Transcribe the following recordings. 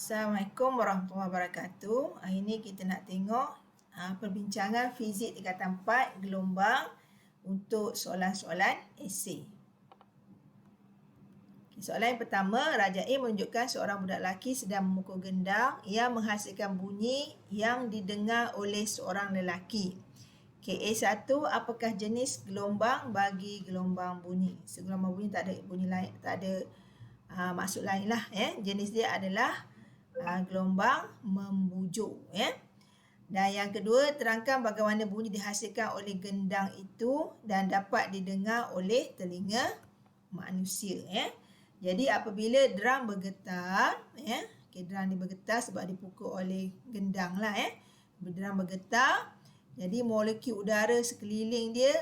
Assalamualaikum warahmatullahi wabarakatuh. Hari ini kita nak tengok perbincangan fizik tingkatan 4 gelombang untuk soalan-soalan esei. Soalan yang pertama, Raja A menunjukkan seorang budak lelaki sedang memukul gendang yang menghasilkan bunyi yang didengar oleh seorang lelaki. KA1, apakah jenis gelombang bagi gelombang bunyi? Gelombang bunyi tak ada bunyi lain, tak ada maksud lain lah. Jenis dia adalah gelombang membujuk. Dan yang kedua, terangkan bagaimana bunyi dihasilkan oleh gendang itu dan dapat didengar oleh telinga manusia. Jadi apabila drum bergetar, drum ni bergetar sebab dipukul oleh gendang lah. Drum bergetar, jadi molekul udara sekeliling dia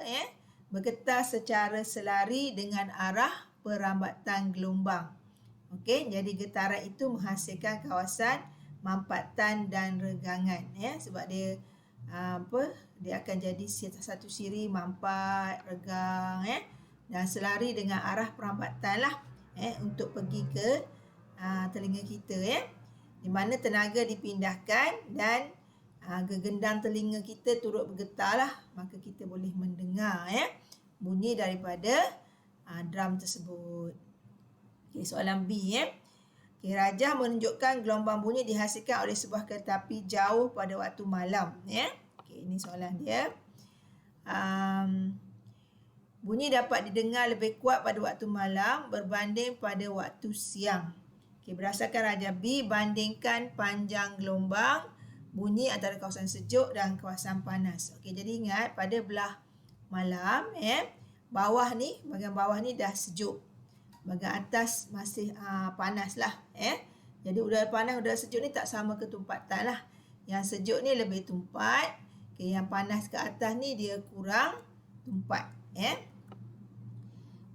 bergetar secara selari dengan arah perambatan gelombang. Okey, jadi getaran itu menghasilkan kawasan mampatan dan regangan, sebab dia dia akan jadi satu siri mampat, regang, dan selari dengan arah perambatan lah, untuk pergi ke telinga kita, di mana tenaga dipindahkan dan gegendang telinga kita turut bergetar lah, maka kita boleh mendengar bunyi daripada drum tersebut. Okay, soalan B. Raja menunjukkan gelombang bunyi dihasilkan oleh sebuah kereta api jauh pada waktu malam. Okay, ini soalan dia. Bunyi dapat didengar lebih kuat pada waktu malam berbanding pada waktu siang. Okay, berdasarkan Raja B, bandingkan panjang gelombang bunyi antara kawasan sejuk dan kawasan panas. Okay, jadi ingat pada belah malam, bawah ni, bahagian bawah ni dah sejuk. Bahagian atas masih panas lah. Jadi udara panas, udara sejuk ni tak sama ketumpatan lah. Yang sejuk ni lebih tumpat. Okay, yang panas ke atas ni dia kurang tumpat.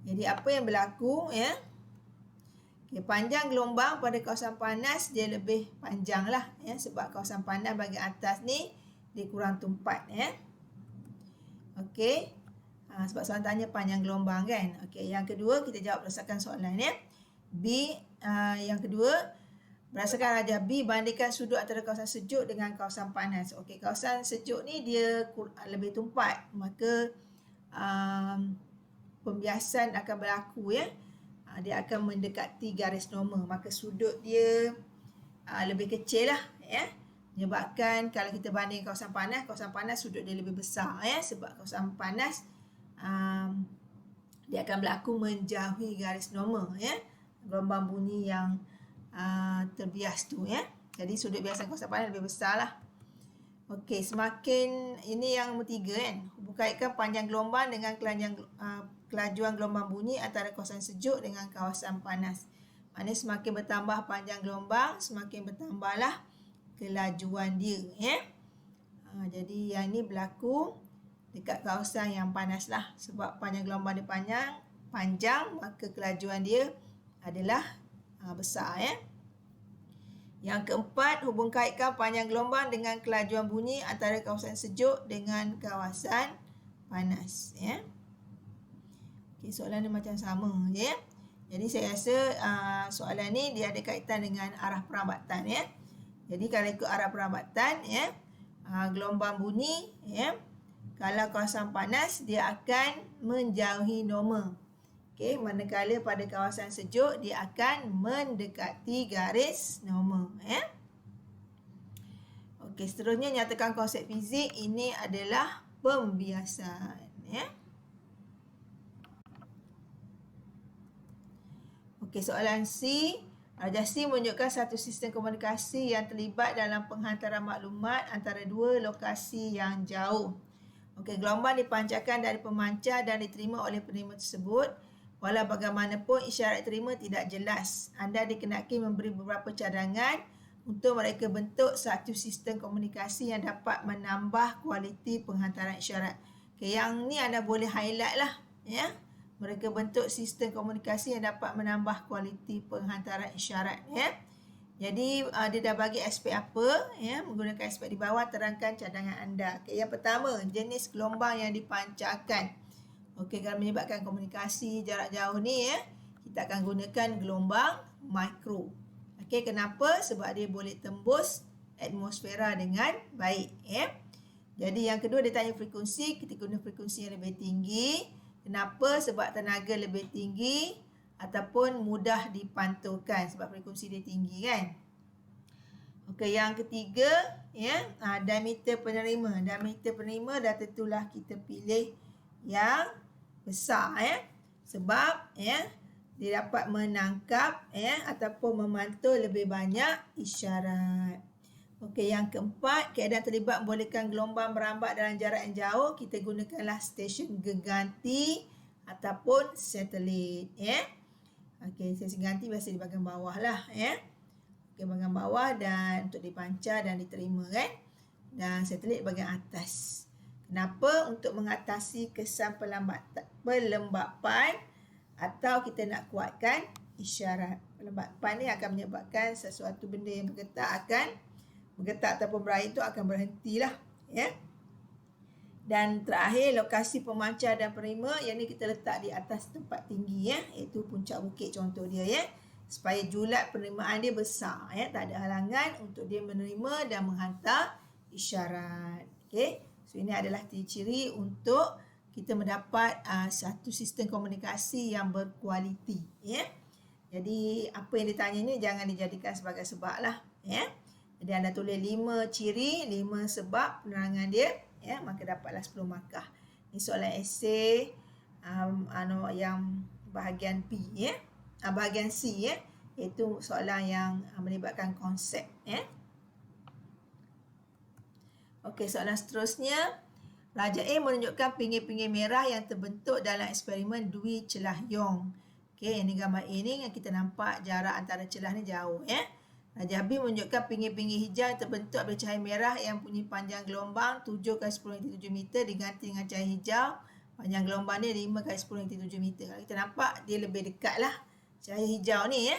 Jadi apa yang berlaku? Okay, panjang gelombang pada kawasan panas dia lebih panjang lah. Sebab kawasan panas bahagian atas ni dia kurang tumpat. Okey. Sebab soalan tanya panjang gelombang kan. Okey, yang kedua kita jawab berdasarkan soalan B, yang kedua, berdasarkan Raja B, bandingkan sudut antara kawasan sejuk dengan kawasan panas. Okey, kawasan sejuk ni dia lebih tumpat, maka pembiasan akan berlaku dia akan mendekati garis normal, maka sudut dia lebih kecil lah menyebabkan kalau kita banding kawasan panas sudut dia lebih besar sebab kawasan panas dia akan berlaku menjauhi garis normal gelombang bunyi yang terbias tu jadi sudut biasan kawasan panas lebih besar lah. Okey, semakin ini yang nombor 3 kaitkan panjang gelombang dengan kelajuan gelombang bunyi antara kawasan sejuk dengan kawasan panas. Maknanya semakin bertambah panjang gelombang, semakin bertambahlah kelajuan dia jadi yang ini berlaku dekat kawasan yang panas lah. Sebab panjang gelombang dia panjang, maka kelajuan dia adalah besar Yang keempat, hubung kaitkan panjang gelombang dengan kelajuan bunyi antara kawasan sejuk dengan kawasan panas Okay, soalan ni macam sama Jadi saya rasa soalan ni dia ada kaitan dengan arah perambatan Jadi kalau ikut arah perambatan gelombang bunyi kalau kawasan panas dia akan menjauhi normal. Okey, manakala pada kawasan sejuk dia akan mendekati garis normal Okey, seterusnya nyatakan konsep fizik. Ini adalah pembiasan Okey, soalan C. Raja C menunjukkan satu sistem komunikasi yang terlibat dalam penghantaran maklumat antara dua lokasi yang jauh. Okey, gelombang dipancarkan dari pemancar dan diterima oleh penerima tersebut. Walau bagaimanapun isyarat terima tidak jelas. Anda dikenaki memberi beberapa cadangan untuk mereka bentuk satu sistem komunikasi yang dapat menambah kualiti penghantaran isyarat. Okey, yang ni anda boleh highlight lah Mereka bentuk sistem komunikasi yang dapat menambah kualiti penghantaran isyarat Jadi dia dah bagi aspek apa menggunakan aspek di bawah, terangkan cadangan anda. Okay, yang pertama, jenis gelombang yang dipancarkan. Okey, kalau menyebabkan komunikasi jarak jauh ni kita akan gunakan gelombang mikro. Okey, kenapa? Sebab dia boleh tembus atmosfera dengan baik. Jadi yang kedua dia tanya frekuensi, kita guna frekuensi yang lebih tinggi. Kenapa? Sebab tenaga lebih tinggi ataupun mudah dipantulkan sebab frekuensi dia tinggi kan. Okey, yang ketiga diameter penerima. Diameter penerima dah tentulah kita pilih yang besar sebab dia dapat menangkap ataupun memantul lebih banyak isyarat. Okey, yang keempat, keadaan terlibat membolehkan gelombang merambat dalam jarak yang jauh. Kita gunakanlah stesen geganti ataupun satelit. Okey, stesen geganti biasa di bahagian bawah lah. Okey, bahagian bawah dan untuk dipancar dan diterima kan. Dan satelit bahagian atas. Kenapa? Untuk mengatasi kesan pelembapan atau kita nak kuatkan isyarat. Pelembapan ni akan menyebabkan sesuatu benda yang bergetar ataupun berair itu akan berhentilah. Dan terakhir, lokasi pemancar dan penerima, yang ni kita letak di atas tempat tinggi iaitu puncak bukit contoh dia supaya julat penerimaan dia besar tak ada halangan untuk dia menerima dan menghantar isyarat. Okey, so ini adalah ciri-ciri untuk kita mendapat satu sistem komunikasi yang berkualiti. Jadi apa yang ditanya ni jangan dijadikan sebagai sebab lah. Jadi anda tulis 5 ciri, 5 sebab penerangan dia, maka dapatlah 10 markah. Ini soalan esei yang bahagian B, bahagian C, iaitu soalan yang melibatkan konsep. Okey, soalan seterusnya. Raja A menunjukkan pinggir-pinggir merah yang terbentuk dalam eksperimen Dwi celah Young. Okey, ini gambar A ni yang kita nampak jarak antara celah ni jauh. Raja B menunjukkan pinggir-pinggir hijau yang terbentuk dari cahaya merah yang punya panjang gelombang 7x10⁻7 meter diganti dengan cahaya hijau. Panjang gelombang ni 5x10⁻7 meter. Kalau kita nampak dia lebih dekat lah cahaya hijau ni.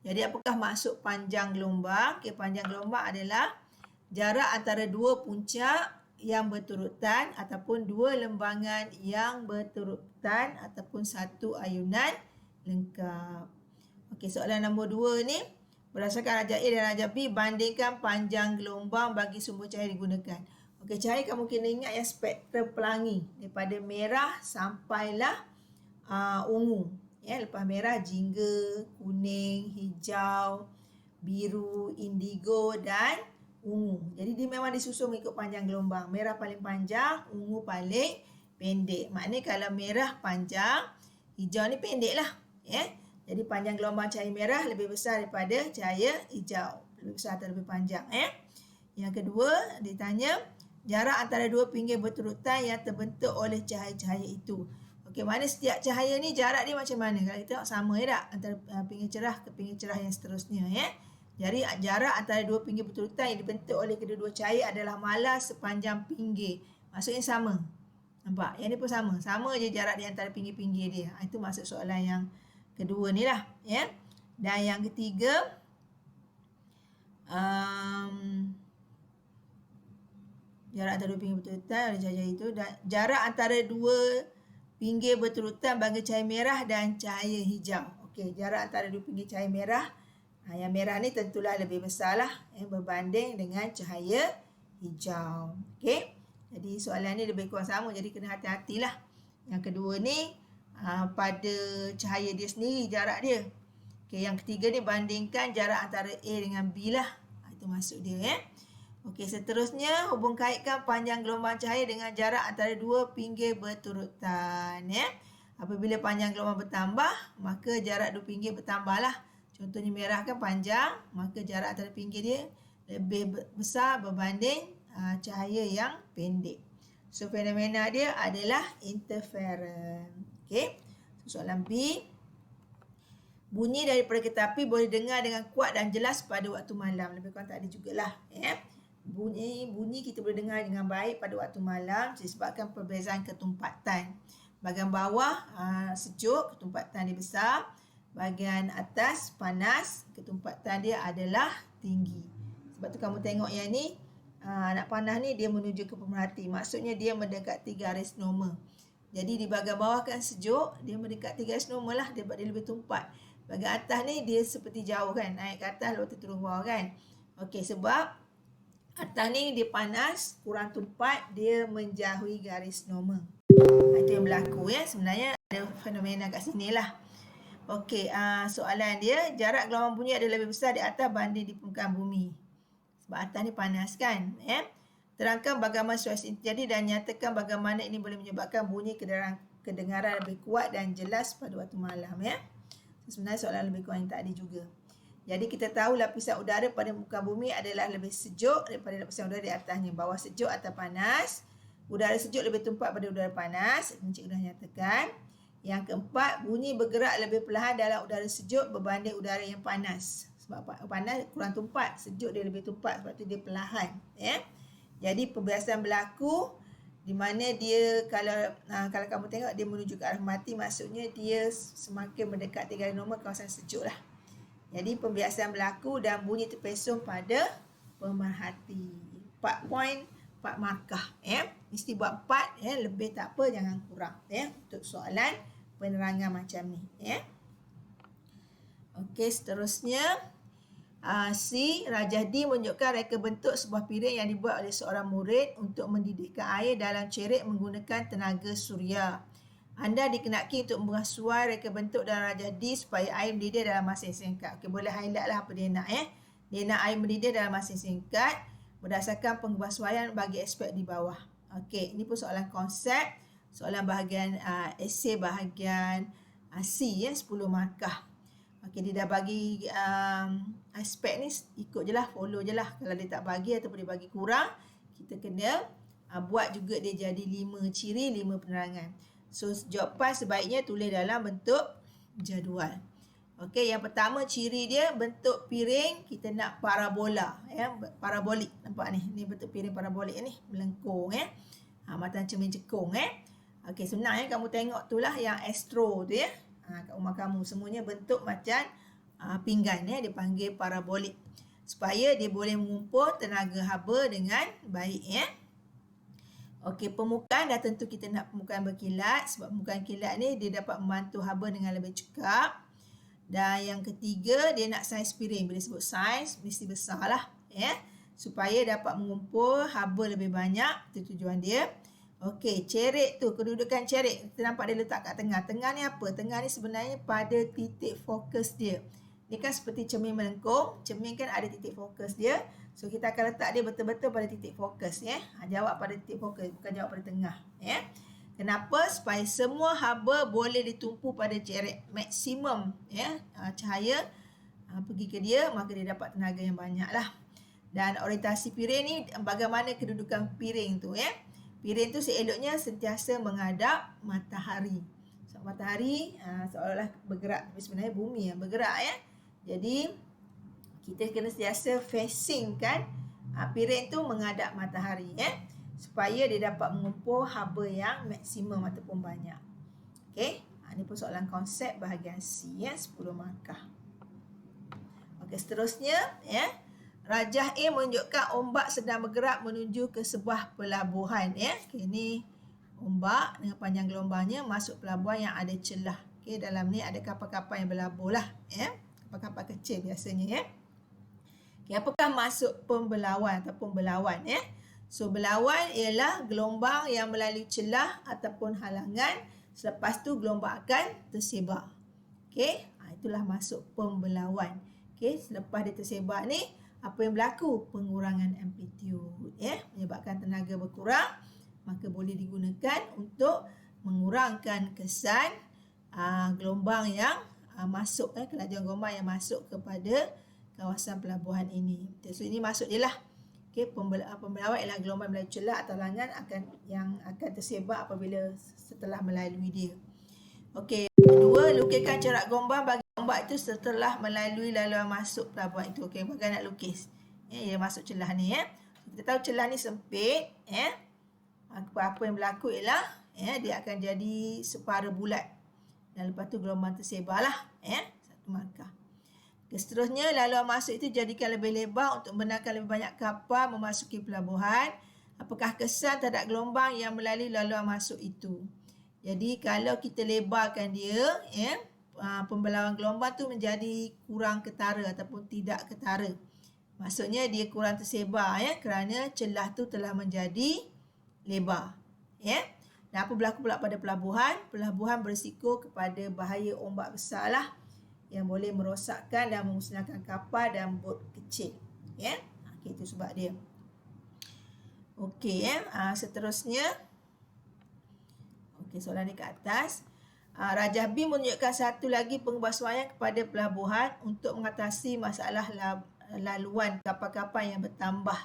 Jadi apakah maksud panjang gelombang? Okay, panjang gelombang adalah jarak antara dua puncak yang berturutan ataupun dua lembangan yang berturutan ataupun satu ayunan lengkap. Okey, soalan nombor 2 ni. Berdasarkan Raja A dan Raja B, bandingkan panjang gelombang bagi sumber cahaya digunakan. Okey, cahaya kamu kena ingat yang spektrum pelangi. Daripada merah sampailah ungu. Lepas merah, jingga, kuning, hijau, biru, indigo dan ungu. Jadi dia memang disusun mengikut panjang gelombang. Merah paling panjang, ungu paling pendek. Maknanya kalau merah panjang, hijau ni pendek lah. Jadi panjang gelombang cahaya merah lebih besar daripada cahaya hijau. Lebih besar atau lebih panjang. Yang kedua, ditanya jarak antara dua pinggir berturutan yang terbentuk oleh cahaya-cahaya itu. Okey, mana setiap cahaya ni jarak dia macam mana? Kalau kita tengok sama tak? Antara pinggir cerah ke pinggir cerah yang seterusnya. Jadi jarak antara dua pinggir berturutan yang dibentuk oleh kedua-dua cahaya adalah malas sepanjang pinggir. Maksudnya sama. Nampak? Yang ni pun sama. Sama je jarak di antara pinggir-pinggir dia. Itu maksud soalan yang kedua ni lah. Dan yang ketiga, jarak antara dua pinggir berturutan oleh cahaya itu. Dan jarak antara dua pinggir berturutan bagi cahaya merah dan cahaya hijau. Okey, jarak antara dua pinggir cahaya merah. Yang merah ni tentulah lebih besar lah berbanding dengan cahaya hijau. Okey, jadi soalan ni lebih kurang sama. Jadi kena hati-hatilah. Yang kedua ni pada cahaya dia sendiri, jarak dia. Okey, yang ketiga ni bandingkan jarak antara A dengan B lah. Itu maksud dia. Okey, seterusnya hubung kaitkan panjang gelombang cahaya dengan jarak antara dua pinggir berturutan. Apabila panjang gelombang bertambah, maka jarak dua pinggir bertambah lah. Contohnya merah kan panjang, maka jarak antara pinggir dia lebih besar berbanding cahaya yang pendek. So, fenomena dia adalah interference. Okey, soalan B. Bunyi daripada kereta api boleh dengar dengan kuat dan jelas pada waktu malam. Lebih kurang tadi jugalah. Bunyi kita boleh dengar dengan baik pada waktu malam disebabkan perbezaan ketumpatan. Bahagian bawah sejuk, ketumpatan dia besar. Bahagian atas panas, ketumpatan dia adalah tinggi. Sebab tu kamu tengok yang ni, anak panah ni dia menuju ke pemerhati. Maksudnya dia mendekati garis normal. Jadi di bahagian bawah kan sejuk, dia mendekati garis normal lah, dia lebih tumpat. Bahagian atas ni dia seperti jauh kan, naik ke atas lepas tu turun bawah kan. Okey, sebab atas ni dia panas, kurang tumpat, dia menjauhi garis normal. Itu yang berlaku ya. Sebenarnya ada fenomena kat sini lah. Okey, soalan dia, jarak gelombang bunyi adalah lebih besar di atas banding di permukaan bumi. Sebab atas ni panas kan. Terangkan bagaimana situasi ini terjadi dan nyatakan bagaimana ini boleh menyebabkan bunyi kedengaran lebih kuat dan jelas pada waktu malam ya. Sebenarnya soalan lebih kurang yang tadi juga. Jadi kita tahu lapisan udara pada muka bumi adalah lebih sejuk daripada lapisan udara di atasnya. Bawah sejuk, atas panas. Udara sejuk lebih tumpat pada udara panas. Encik dah nyatakan. Yang keempat, bunyi bergerak lebih perlahan dalam udara sejuk berbanding udara yang panas. Sebab panas kurang tumpat, sejuk dia lebih tumpat, sebab tu dia perlahan. Jadi pembiasan berlaku di mana dia kalau kamu tengok dia menuju ke arah mati, maksudnya dia semakin mendekati garis normal kawasan sejuk lah. Jadi pembiasan berlaku dan bunyi terpesong pada pemerhati. 4 poin, 4 markah. Mesti buat 4, lebih tak apa, jangan kurang. Untuk soalan penerangan macam ni. Okey, seterusnya. C. Rajah D menunjukkan reka bentuk sebuah piring yang dibuat oleh seorang murid untuk mendidihkan air dalam cerik menggunakan tenaga suria. Anda dikenaki untuk merasuai reka bentuk dalam rajah D supaya air mendidih dalam masa yang singkat. Okey, boleh highlight lah apa dia nak. Dia nak air mendidih dalam masa yang singkat berdasarkan pengesuaian bagi aspek di bawah. Okey, ini pun soalan konsep, soalan bahagian esei bahagian C 10 markah. Okey, dia dah bagi aspek ni, ikut je lah, follow je lah. Kalau dia tak bagi ataupun dia bagi kurang, kita kena buat juga dia jadi 5 ciri, 5 penerangan. So, jawapan sebaiknya tulis dalam bentuk jadual. Okey, yang pertama ciri dia bentuk piring, kita nak parabola. Parabolik, nampak ni? Ni bentuk piring parabolik ni, melengkung. Macam cermin cekung. Okey, senang kamu tengok tu lah yang astro tu kat rumah kamu. Semuanya bentuk macam pinggan dia panggil parabolik. Supaya dia boleh mengumpul tenaga haba dengan baik Okey, permukaan dah tentu kita nak permukaan berkilat. Sebab permukaan kilat ni dia dapat membantu haba dengan lebih cekap. Dan yang ketiga, dia nak saiz piring. Bila sebut saiz, mesti besar lah. Supaya dapat mengumpul haba lebih banyak. Itu tujuan dia. Okey, cerik tu, kedudukan cerik. Kita nampak dia letak kat tengah. Tengah ni apa? Tengah ni sebenarnya pada titik fokus dia. Ni kan seperti cermin melengkung. Cermin kan ada titik fokus dia. So, kita akan letak dia betul-betul pada titik fokus. Jawab pada titik fokus, bukan jawab pada tengah. Kenapa? Supaya semua haba boleh ditumpu pada cerik maksimum. Cahaya pergi ke dia, maka dia dapat tenaga yang banyak lah. Dan orientasi piring ni, bagaimana kedudukan piring tu. Piring tu seeloknya sentiasa menghadap matahari. So, matahari seolah-olah bergerak, tapi sebenarnya bumi yang bergerak Jadi kita kena sentiasa facing kan piring tu menghadap matahari supaya dia dapat mengumpul haba yang maksimum ataupun banyak. Okey, ini pun soalan konsep bahagian C 10 markah. Okey, seterusnya Rajah A menunjukkan ombak sedang bergerak menuju ke sebuah pelabuhan. Okay, ini ombak dengan panjang gelombangnya masuk pelabuhan yang ada celah. Okay, dalam ni ada kapal-kapal yang berlabuh lah. Kapal-kapal kecil biasanya. Okay, apakah maksud pembelauan ataupun berlawan? So, berlawan ialah gelombang yang melalui celah ataupun halangan. Selepas tu gelombang akan tersebar. Okay, itulah maksud pembelauan. Okay, selepas dia tersebar ni, apa yang berlaku? Pengurangan amplitude. Menyebabkan tenaga berkurang, maka boleh digunakan untuk mengurangkan kesan gelombang yang masuk, kelajuan gelombang yang masuk kepada kawasan pelabuhan ini. So, ini maksud dia lah. Okay, pembelauan ialah gelombang melalui celah atau halangan yang akan tersebar apabila setelah melalui dia. Okey, kedua, lukiskan corak gelombang bagi ombak itu setelah melalui laluan masuk pelabuhan itu. Okey, bagaimana nak lukis? Dia masuk celah ni Kita tahu celah ni sempit apa yang berlaku ialah dia akan jadi separa bulat. Dan lepas tu gelombang tersebarlah satu markah. Okay, seterusnya laluan masuk itu jadikan lebih lebar untuk membenarkan lebih banyak kapal memasuki pelabuhan. Apakah kesan terhadap gelombang yang melalui laluan masuk itu? Jadi kalau kita lebarkan dia pembelawan gelombang tu menjadi kurang ketara ataupun tidak ketara. Maksudnya dia kurang tersebar ya, kerana celah tu telah menjadi lebar. Ya. Dan apa berlaku pula pada pelabuhan? Pelabuhan berisiko kepada bahaya ombak besar lah, yang boleh merosakkan dan memusnahkan kapal dan bot kecil. Ya. Okey, itu sebab dia. Okey ya. Seterusnya. Okey, soalan di ke atas. Rajah B menunjukkan satu lagi pengubahsuaian kepada pelabuhan untuk mengatasi masalah laluan kapal-kapal yang bertambah.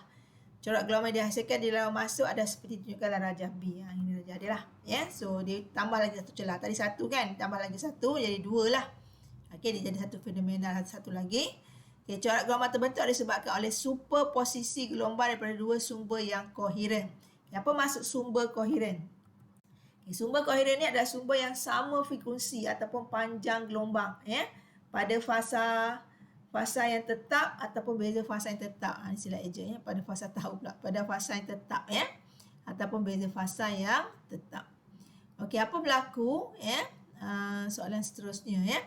Corak gelombang dihasilkan di laluan masuk ada seperti tunjukkan dalam rajah B. Ini rajah dia lah. Ya. So, dia tambah lagi satu celah. Tadi satu kan? Tambah lagi satu, jadi dua lah. Okey, dia jadi satu fenomenal, satu lagi. Okay, corak gelombang terbentuk disebabkan oleh superposisi gelombang daripada dua sumber yang koheren. Apa maksud sumber koheren? Okay, sumber koheren ni adalah sumber yang sama frekuensi ataupun panjang gelombang ya, pada fasa yang tetap ataupun beza fasa yang tetap. Ini sila eja ya, pada fasa tahu pula, pada fasa yang tetap ya, ataupun beza fasa yang tetap. Okey, apa berlaku ya? Soalan seterusnya ya.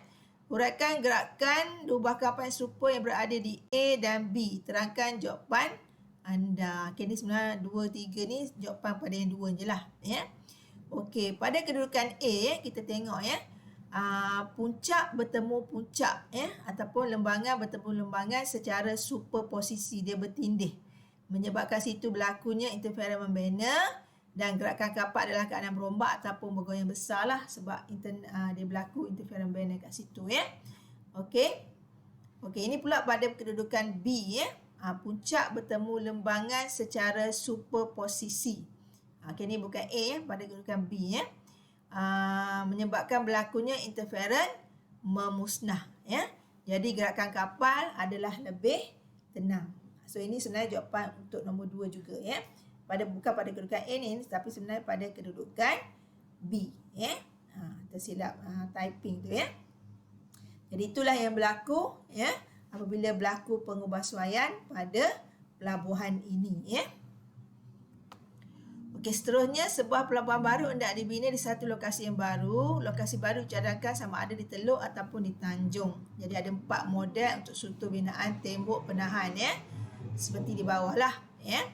Uraikan gerakan dua buah kapal yang serupa yang berada di A dan B. Terangkan jawapan anda. Okey, ni sebenarnya 2, 3 ni jawapan pada yang 2 je lah. Ya. Okey, pada kedudukan A, kita tengok ya. Puncak bertemu puncak ya, ataupun lembangan bertemu lembangan secara superposisi, dia bertindih. Menyebabkan situ berlakunya interferon membina dan gerakan kapal adalah keadaan berombak ataupun bergoyang besar lah, sebab dia berlaku interferon band kat situ ya. Okey. Okey, ini pula pada kedudukan B ya. Puncak bertemu lembangan secara superposisi. Okey, ni bukan A ya, pada kedudukan B ya. Menyebabkan berlakunya interferon memusnah ya. Jadi gerakan kapal adalah lebih tenang. So ini sebenarnya jawapan untuk nombor 2 juga ya. Bukan pada kedudukan A ni, tapi sebenarnya pada kedudukan B ya. Tersilap typing tu ya. Jadi itulah yang berlaku ya apabila berlaku pengubahsuaian pada pelabuhan ini ya. Okey, seterusnya sebuah pelabuhan baru hendak dibina di satu lokasi yang baru. Lokasi baru dicadangkan sama ada di Teluk ataupun di Tanjung. Jadi ada 4 model untuk struktur binaan tembok penahan ya. Seperti di bawah lah ya.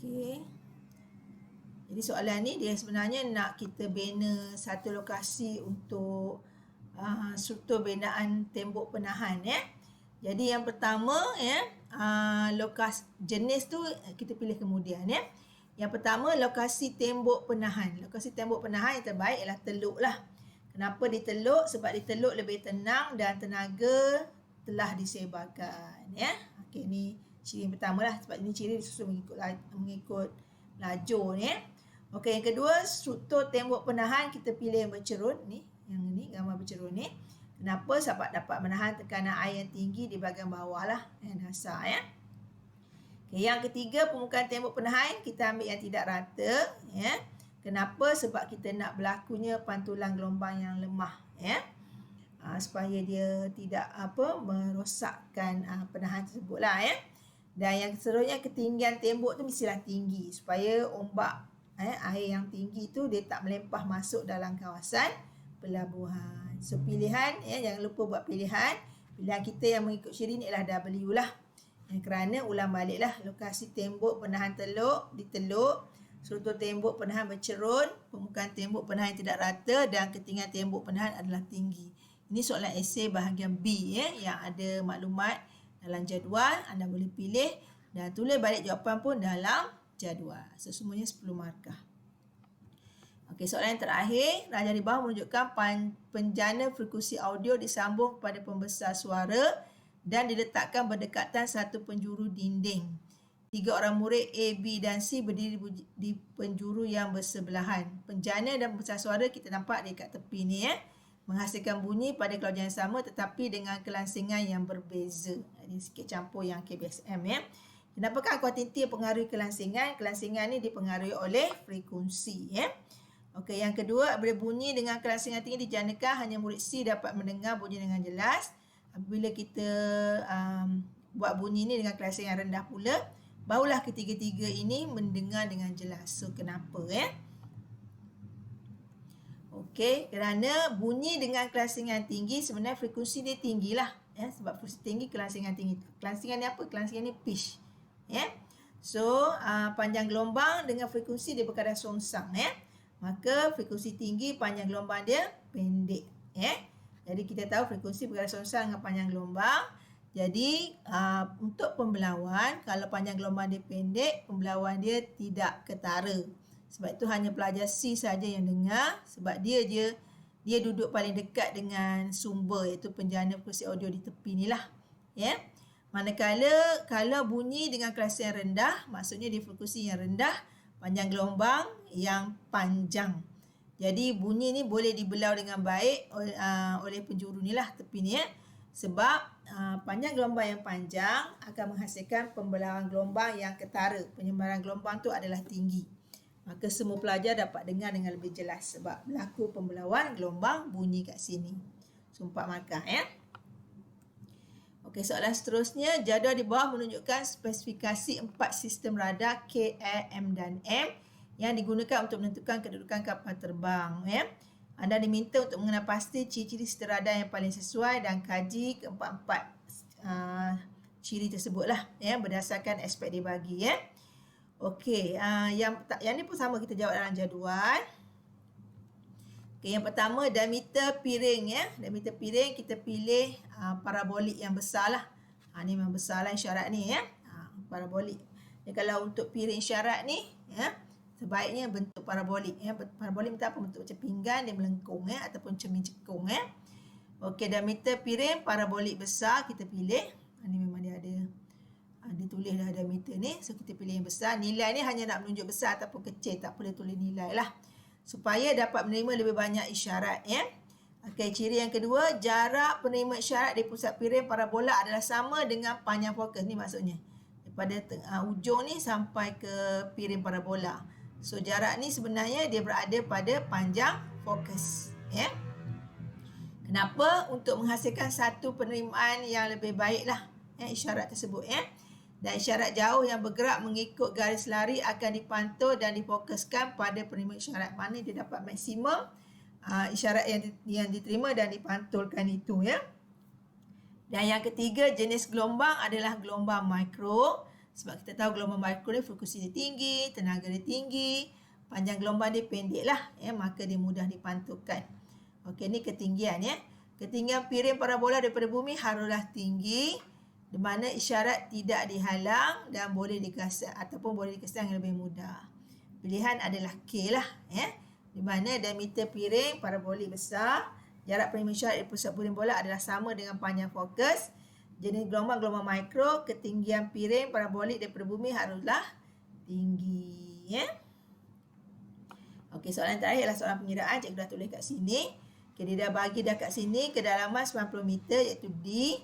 Okey. Jadi soalan ni dia sebenarnya nak kita bina satu lokasi untuk struktur binaan tembok penahan ya. Jadi yang pertama ya, lokasi jenis tu kita pilih kemudian ya. Yang pertama lokasi tembok penahan. Lokasi tembok penahan yang terbaik ialah Teluk lah. Kenapa di Teluk? Sebab di Teluk lebih tenang dan tenaga telah disebarkan ya. Okey, ni ciri yang pertama lah, sebab ini ciri disusun mengikut lajur ni. Okey, yang kedua, struktur tembok penahan kita pilih yang bercerun ni. Yang ni gambar bercerun ni. Kenapa? Sebab dapat menahan tekanan air yang tinggi di bahagian bawah lah, yang dasar ya. Okey, yang ketiga, permukaan tembok penahan kita ambil yang tidak rata ya. Kenapa? Sebab kita nak berlakunya pantulan gelombang yang lemah ya. Supaya dia tidak merosakkan penahan tersebut lah ya. Dan yang seterusnya, ketinggian tembok tu mestilah tinggi supaya ombak air yang tinggi tu dia tak melempah masuk dalam kawasan pelabuhan. So pilihan ya, jangan lupa buat pilihan. Pilihan kita yang mengikut ciri ni ialah W lah. Kerana ulang baliklah, lokasi tembok penahan Teluk di Teluk, struktur tembok penahan bercerun, permukaan tembok penahan yang tidak rata dan ketinggian tembok penahan adalah tinggi. Ini soalan esei bahagian B ya, yang ada maklumat dalam jadual. Anda boleh pilih dan tulis balik jawapan pun dalam jadual. So, semuanya 10 markah. Okey, soalan yang terakhir. Rajah di bawah menunjukkan penjana frekuensi audio disambung kepada pembesar suara dan diletakkan berdekatan satu penjuru dinding. 3 orang murid A, B dan C berdiri di penjuru yang bersebelahan. Penjana dan pembesar suara kita nampak dekat tepi ni ya. Menghasilkan bunyi pada kelaujan yang sama tetapi dengan kelangsingan yang berbeza. Ini sikit campur yang KBSM ya. Kenapakah kuantiti pengaruhi kelangsingan? Kelangsingan ni dipengaruhi oleh frekuensi ya. Okey, yang kedua, apabila bunyi dengan kelangsingan tinggi dijanakan hanya murid C dapat mendengar bunyi dengan jelas. Apabila kita buat bunyi ni dengan kelangsingan rendah pula, barulah ketiga-tiga ini mendengar dengan jelas. So kenapa ya? Okey, kerana bunyi dengan kelangsingan tinggi sebenarnya frekuensi dia tinggilah. Ya, sebab frekuensi tinggi, kelangsingan tinggi. Kelangsingan ni apa? Kelangsingan ni pitch. Ya. So, panjang gelombang dengan frekuensi dia berkadar songsang. Ya. Maka frekuensi tinggi, panjang gelombang dia pendek. Ya. Jadi kita tahu frekuensi berkadar songsang dengan panjang gelombang. Jadi untuk pembelawan, kalau panjang gelombang dia pendek, pembelawan dia tidak ketara. Sebab itu hanya pelajar C saja yang dengar, sebab dia duduk paling dekat dengan sumber, iaitu penjana frekuensi audio di tepi ni lah. Ya. Manakala kalau bunyi dengan kelangsingan rendah, maksudnya dia frekuensi yang rendah, panjang gelombang yang panjang. Jadi bunyi ni boleh dibelau dengan baik oleh penjuru ni lah, tepi ni ya. Sebab panjang gelombang yang panjang akan menghasilkan pembelauan gelombang yang ketara. Penyebaran gelombang tu adalah tinggi. Maka semua pelajar dapat dengar dengan lebih jelas sebab berlaku pembelauan gelombang bunyi kat sini. So, 4 markah ya. Okey, soalan seterusnya, jadual di bawah menunjukkan spesifikasi 4 sistem radar K, R, M dan M yang digunakan untuk menentukan kedudukan kapal terbang ya. Anda diminta untuk mengenal pasti ciri-ciri sistem radar yang paling sesuai dan kaji keempat-empat ciri tersebutlah ya, berdasarkan aspek dibagi ya. Okey, yang ni pun sama kita jawab dalam jadual. Okey, yang pertama diameter piring ya. Diameter piring kita pilih parabolik yang besar lah. Ni memang besar lah isyarat ni ya. Parabolik. Jadi kalau untuk piring isyarat ni ya, sebaiknya bentuk parabolik ya. Parabolik bentuk apa? Bentuk macam pinggan, dia melengkung ya, ataupun cermin cekung ya. Okey, diameter piring parabolik besar kita pilih. Ni memang dia ada. Dia tulis dah diameter ni. So, kita pilih yang besar. Nilai ni hanya nak menunjuk besar ataupun kecil. Tak boleh tulis nilai lah. Supaya dapat menerima lebih banyak isyarat. Ya. Okey, ciri yang kedua. Jarak penerima isyarat di pusat piring parabola adalah sama dengan panjang fokus. Ni maksudnya. Daripada ujung ni sampai ke piring parabola. So, jarak ni sebenarnya dia berada pada panjang fokus. Ya. Kenapa? Untuk menghasilkan satu penerimaan yang lebih baik lah. Ya, isyarat tersebut. Ya. Dan isyarat jauh yang bergerak mengikut garis lari akan dipantau dan difokuskan pada penerima isyarat. Mana dia dapat maksimum isyarat yang diterima dan dipantulkan itu ya. Dan yang ketiga, jenis gelombang adalah gelombang mikro. Sebab kita tahu gelombang mikro ni frekuensi dia tinggi, tenaga dia tinggi, panjang gelombang dia pendek lah ya, maka dia mudah dipantulkan. Okey, ni ketinggian ya. Ketinggian piring parabola daripada bumi haruslah tinggi, di mana isyarat tidak dihalang dan boleh dikesan ataupun boleh dikesan yang lebih mudah. Pilihan adalah K lah ya. Di mana diameter piring parabolik besar, jarak penerima isyarat di pusat piring bola adalah sama dengan panjang fokus. Jenis gelombang mikro, ketinggian piring parabolik daripada bumi haruslah tinggi ya. Okey, soalan terakhir adalah soalan pengiraan. Cikgu dah tulis kat sini. Okay, dia dah bagi dah kat sini kedalaman 90 meter iaitu D.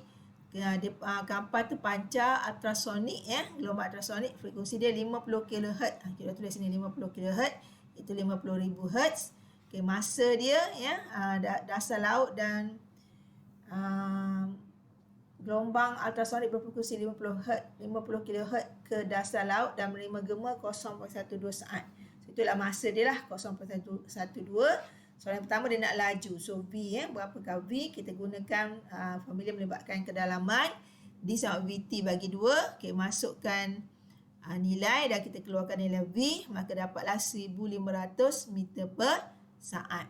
Kapal tu pancar ultrasonik ya, gelombang ultrasonik, frekuensi dia 50 kHz. Kita tulis sini 50 kHz, itu 50,000 Hz. Okey, masa dia ya, dasar laut dan gelombang ultrasonik berfrekuensi 50 kHz ke dasar laut dan menerima gema 0.12 saat. So, itulah masa dia lah, 0.12. Soalan pertama dia nak laju. So V ya, berapakah V? Kita gunakan formula melibatkan kedalaman. D sama VT bagi 2. Okey, masukkan nilai dan kita keluarkan nilai V, maka dapatlah 1500 meter per saat.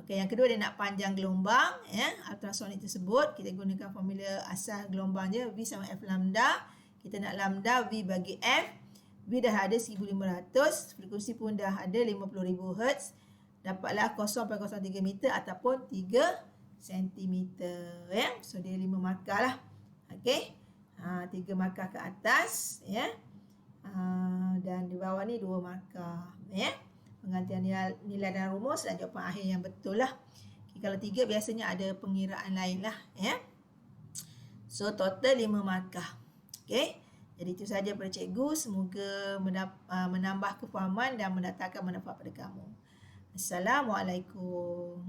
Okey, yang kedua dia nak panjang gelombang ya, ultrasonik tersebut. Kita gunakan formula asal gelombang dia, V sama F lambda. Kita nak lambda V bagi F. V dah ada 1500, frekuensi pun dah ada 50,000 Hz. Dapatlah 0.03 meter ataupun 3 cm ya. So dia 5 markah lah. Okey. 3 markah ke atas ya. Dan di bawah ni 2 markah ya. Penggantian nilai dan rumus dan jawapan akhir yang betul lah. Okay, kalau 3 biasanya ada pengiraan lain lah ya. So total 5 markah. Okey. Jadi itu sahaja pada cikgu. Semoga menambah kefahaman dan mendatangkan manfaat pada kamu. Assalamualaikum.